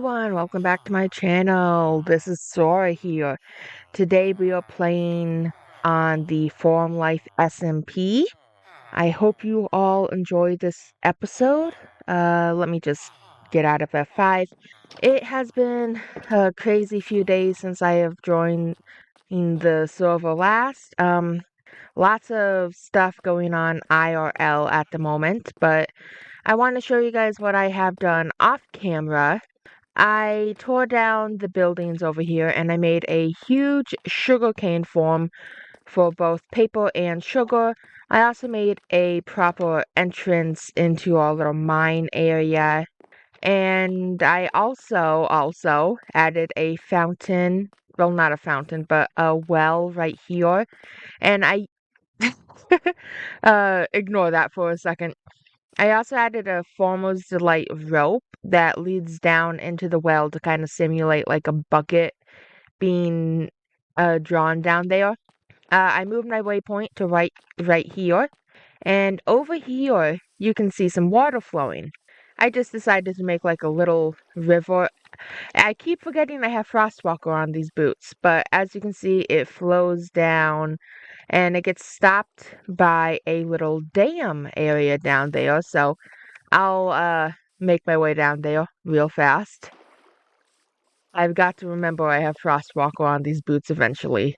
everyone, welcome back to my channel. This is Sora here. Today we are playing on the forum Life SMP. I hope you all enjoyed this episode. Let me just get out of F5. It has been a crazy few days since I have joined in the server last. Lots of stuff going on IRL at the moment, but I want to show you guys what I have done off camera. I tore down the buildings over here and I made a huge sugarcane farm for both paper and sugar. I also made a proper entrance into our little mine area. And I also added a fountain. Well, not a fountain, but a well right here. And I ignore that for a second. I also added a farmer's delight rope that leads down into the well to kind of simulate like a bucket being drawn down there. I moved my waypoint to right here, and over here you can see some water flowing. I just decided to make like a little river. I keep forgetting I have Frostwalker on these boots, but as you can see, it flows down and it gets stopped by a little dam area down there. So I'll make my way down there real fast. I've got to remember I have Frostwalker on these boots eventually.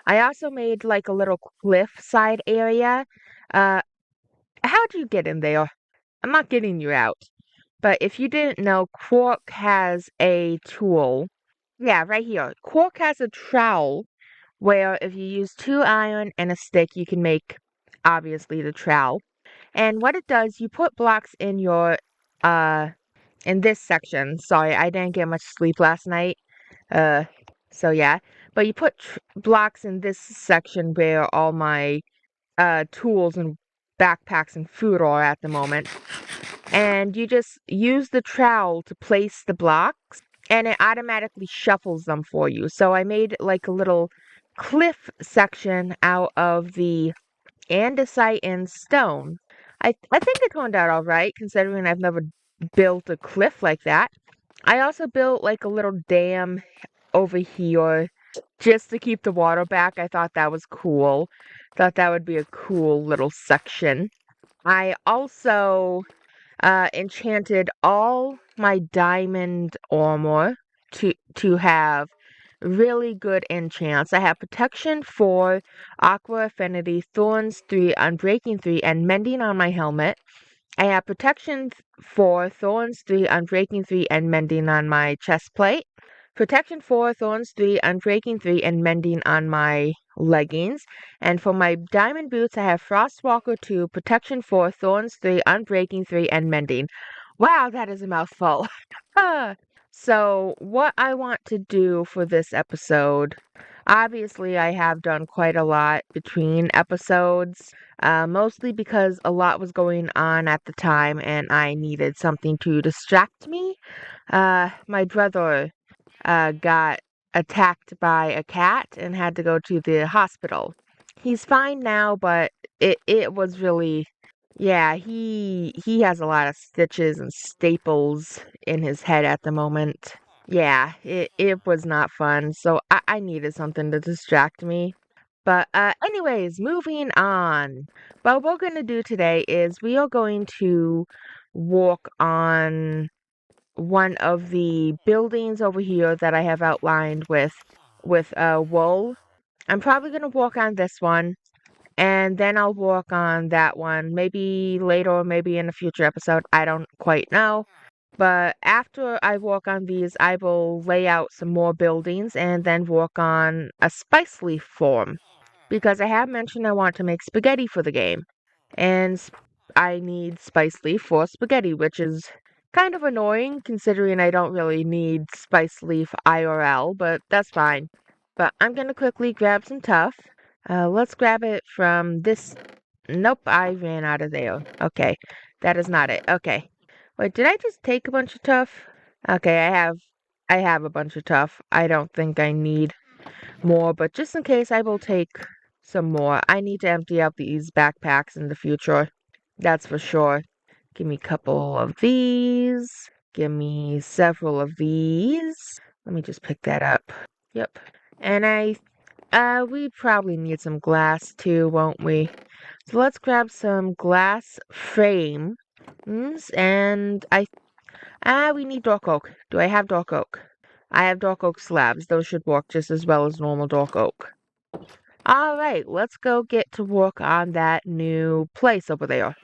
I also made like a little cliff side area. Uh, how'd you get in there? I'm not getting you out. But if you didn't know, Quark has a tool. Yeah, right here. Quark has a trowel where if you use 2 iron and a stick, you can make, obviously, the trowel. And what it does, you put blocks in your, in this section. Sorry, I didn't get much sleep last night. So yeah. But you put blocks in this section where all my, tools and backpacks and food are at the moment. And you just use the trowel to place the blocks and it automatically shuffles them for you. So I made like a little cliff section out of the andesite and stone. I think it turned out all right considering I've never built a cliff like that. I also built like a little dam over here just to keep the water back. I thought that was cool. Thought that would be a cool little section. I also enchanted all my diamond armor to have really good enchants. I have protection 4, aqua affinity, thorns 3, unbreaking 3, and mending on my helmet. I have protection 4, thorns 3, unbreaking 3, and mending on my chest plate. Protection 4, thorns 3, unbreaking 3, and mending on my leggings. And for my diamond boots, I have Frostwalker 2, protection 4, thorns 3, unbreaking 3, and mending. Wow, that is a mouthful. So, what I want to do for this episode, obviously, I have done quite a lot between episodes, mostly because a lot was going on at the time and I needed something to distract me. My brother got attacked by a cat and had to go to the hospital. He's fine now, but it was really, yeah, he has a lot of stitches and staples in his head at the moment. Yeah, it was not fun, so I needed something to distract me. But anyways, moving on. What we're going to do today is we are going to walk on one of the buildings over here that I have outlined with wool. I'm probably going to walk on this one, and then I'll walk on that one, maybe later or maybe in a future episode. I don't quite know. But after I walk on these, I will lay out some more buildings and then walk on a spice leaf farm. Because I have mentioned I want to make spaghetti for the game. And I need spice leaf for spaghetti, which is kind of annoying considering I don't really need spice leaf IRL, but that's fine. But I'm gonna quickly grab some tuff. Let's grab it from this. Nope, I ran out of there. Okay, that is not it. Okay. Wait, did I just take a bunch of tuff? Okay, I have a bunch of tuff. I don't think I need more, but just in case I will take some more. I need to empty out these backpacks in the future. That's for sure. Give me a couple of these. give me several of these. Let me just pick that up. Yep. And we probably need some glass too, won't we? So let's grab some glass frames, and we need dark oak. Do I have dark oak? I have dark oak slabs. Those should work just as well as normal dark oak. All right, let's go get to work on that new place over there.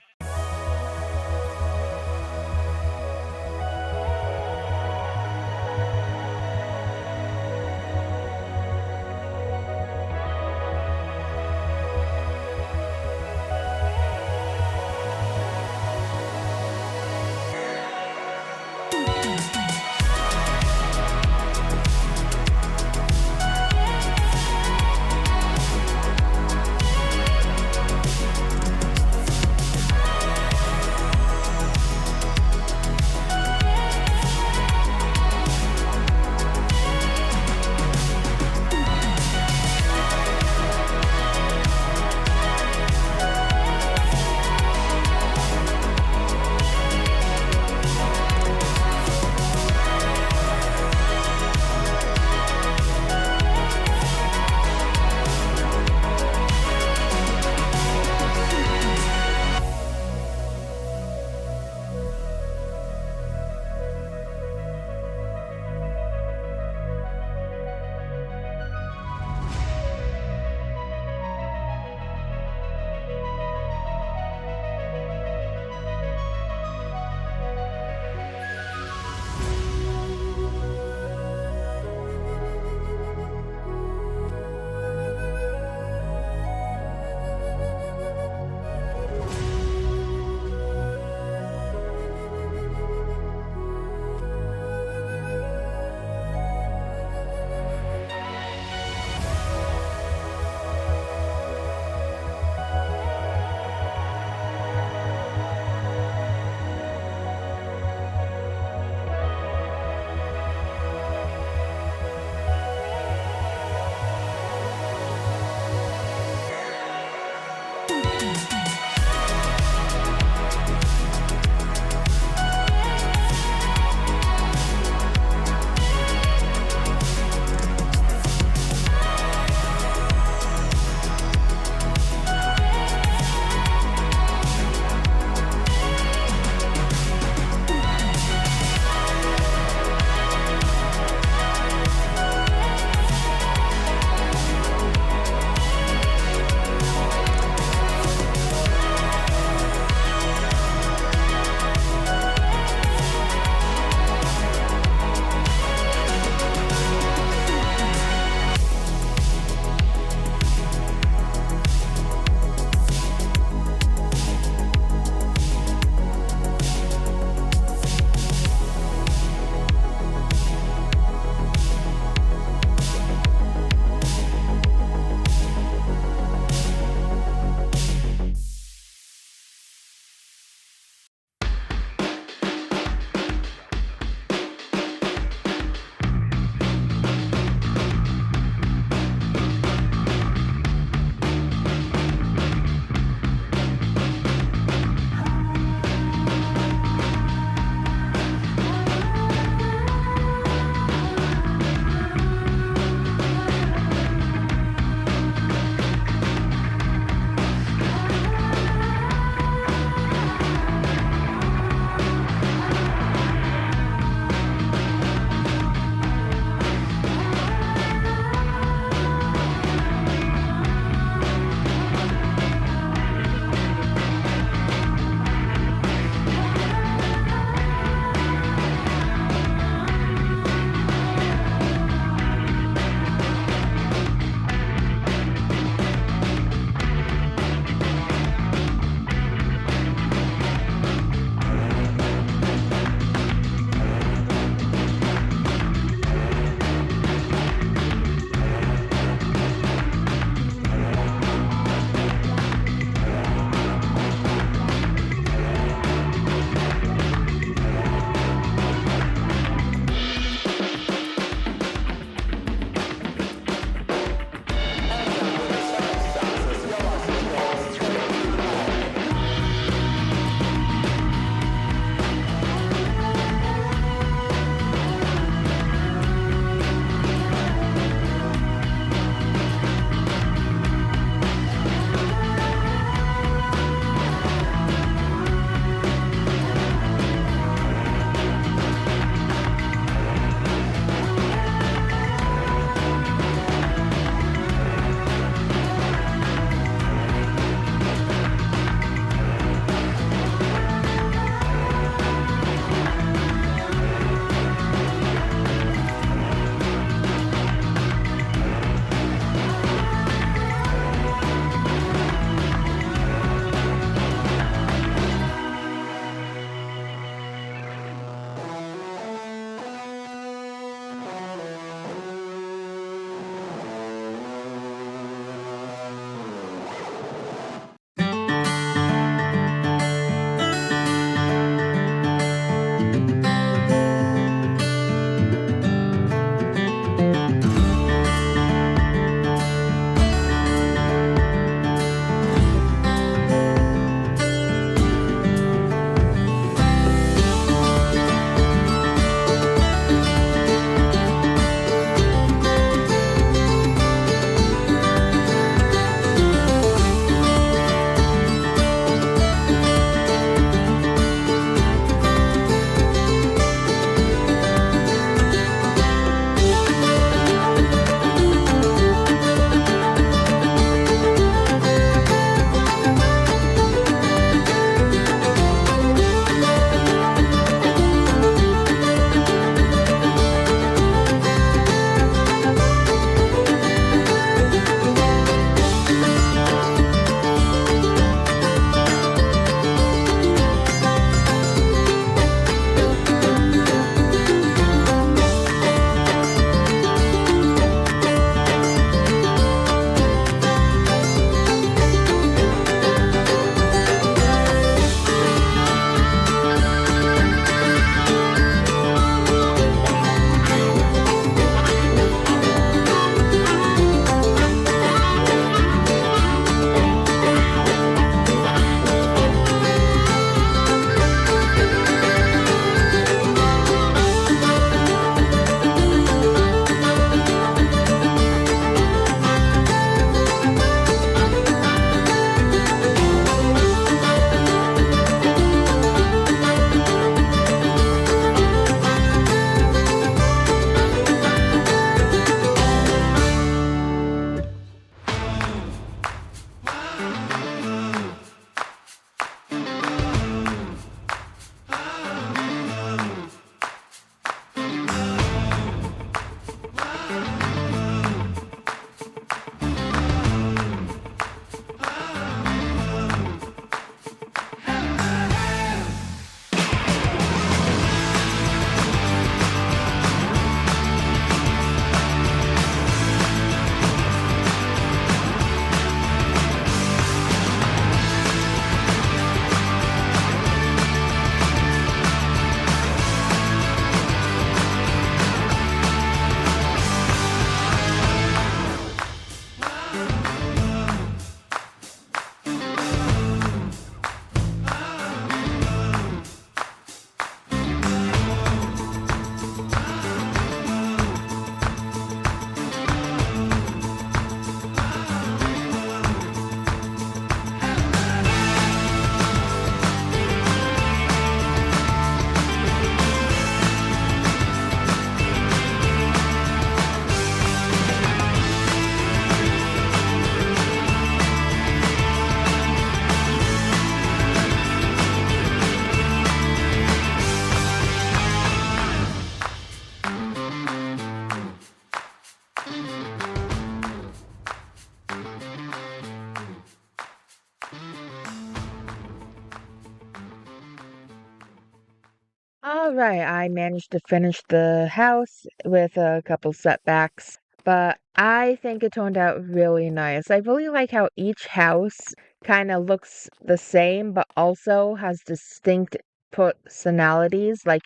Alright, I managed to finish the house with a couple setbacks, but I think it turned out really nice. I really like how each house kind of looks the same, but also has distinct personalities. Like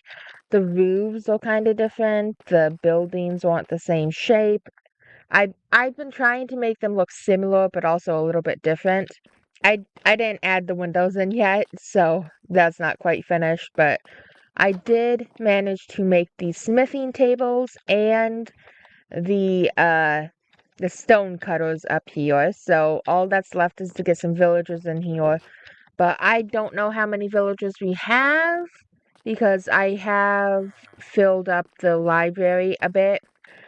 the roofs are kind of different, the buildings aren't the same shape. I've been trying to make them look similar, but also a little bit different. I didn't add the windows in yet, so that's not quite finished, but I did manage to make the smithing tables and the stone cutters up here. So all that's left is to get some villagers in here. But I don't know how many villagers we have because I have filled up the library a bit.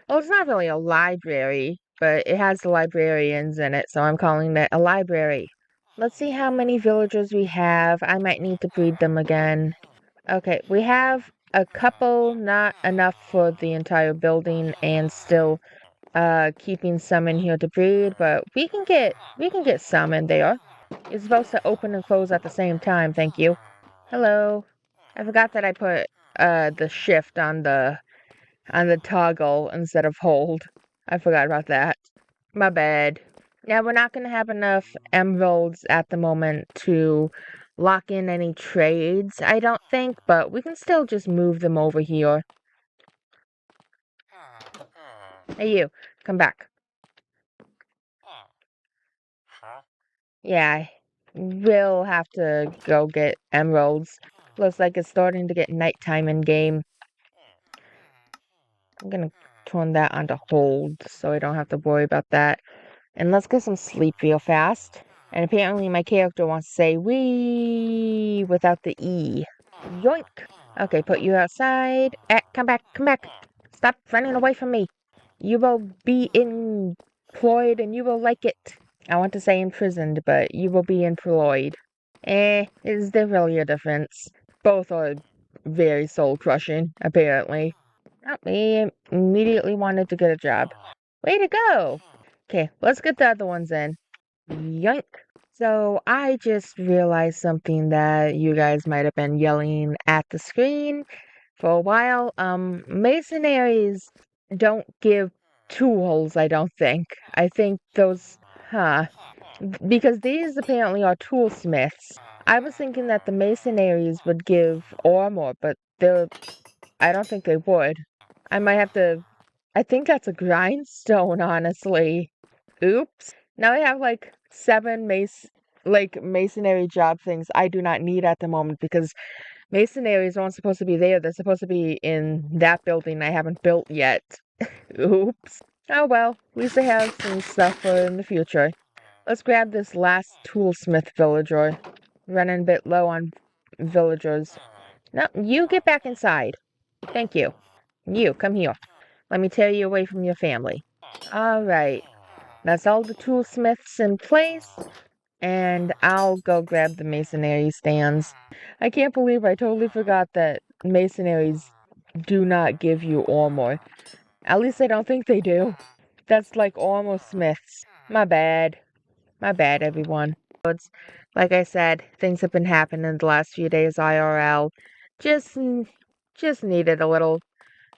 Well, it's not really a library, but it has the librarians in it, so I'm calling it a library. Let's see how many villagers we have. I might need to breed them again. Okay, we have a couple, not enough for the entire building, and still keeping some in here to breed, but we can get some in there. It's supposed to open and close at the same time, thank you. Hello. I forgot that I put the shift on the toggle instead of hold. I forgot about that. My bad. Now, we're not going to have enough emeralds at the moment to lock in any trades, I don't think, but we can still just move them over here. Hey, you, come back. Yeah, we'll have to go get emeralds. Looks like it's starting to get nighttime in game. I'm gonna turn that onto hold so I don't have to worry about that. And let's get some sleep real fast. And apparently my character wants to say wee without the E. Yoink! Okay, put you outside. Come back, come back. Stop running away from me. You will be employed and you will like it. I want to say imprisoned, but you will be employed. Is there really a difference? Both are very soul crushing, apparently. Oh, he immediately wanted to get a job. Way to go! Okay, let's get the other ones in. Yoink! So I just realized something that you guys might have been yelling at the screen for a while. Mercenaries don't give tools, I don't think. I think those, huh? Because these apparently are toolsmiths. I was thinking that the mercenaries would give armor, but I don't think they would. I might have to, I think that's a grindstone, honestly. Oops. Now I have like 7 masonry job things I do not need at the moment because masonries aren't supposed to be there. They're supposed to be in that building I haven't built yet. Oops. Oh well, we used to have some stuff for in the future. Let's grab this last toolsmith villager. Running a bit low on villagers. No, you get back inside. Thank you. You, come here. Let me tear you away from your family. Alright. That's all the toolsmiths in place. And I'll go grab the masonry stands. I can't believe I totally forgot that masonaries do not give you armor. At least I don't think they do. That's like armor smiths. My bad. My bad, everyone. It's, like I said, things have been happening the last few days IRL. Just, just needed a little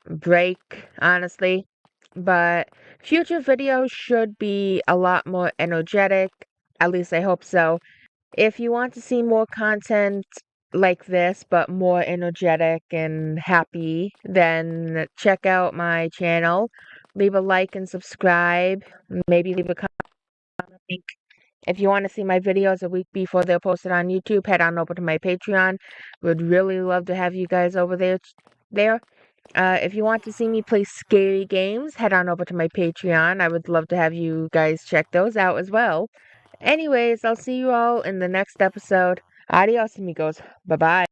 break, honestly. But future videos should be a lot more energetic. At least I hope so. If you want to see more content like this, but more energetic and happy, then check out my channel. Leave a like and subscribe. Maybe leave a comment. If you want to see my videos a week before they're posted on YouTube, head on over to my Patreon. Would really love to have you guys over there. If you want to see me play scary games, head on over to my Patreon. I would love to have you guys check those out as well. Anyways, I'll see you all in the next episode. Adios, amigos. Bye-bye.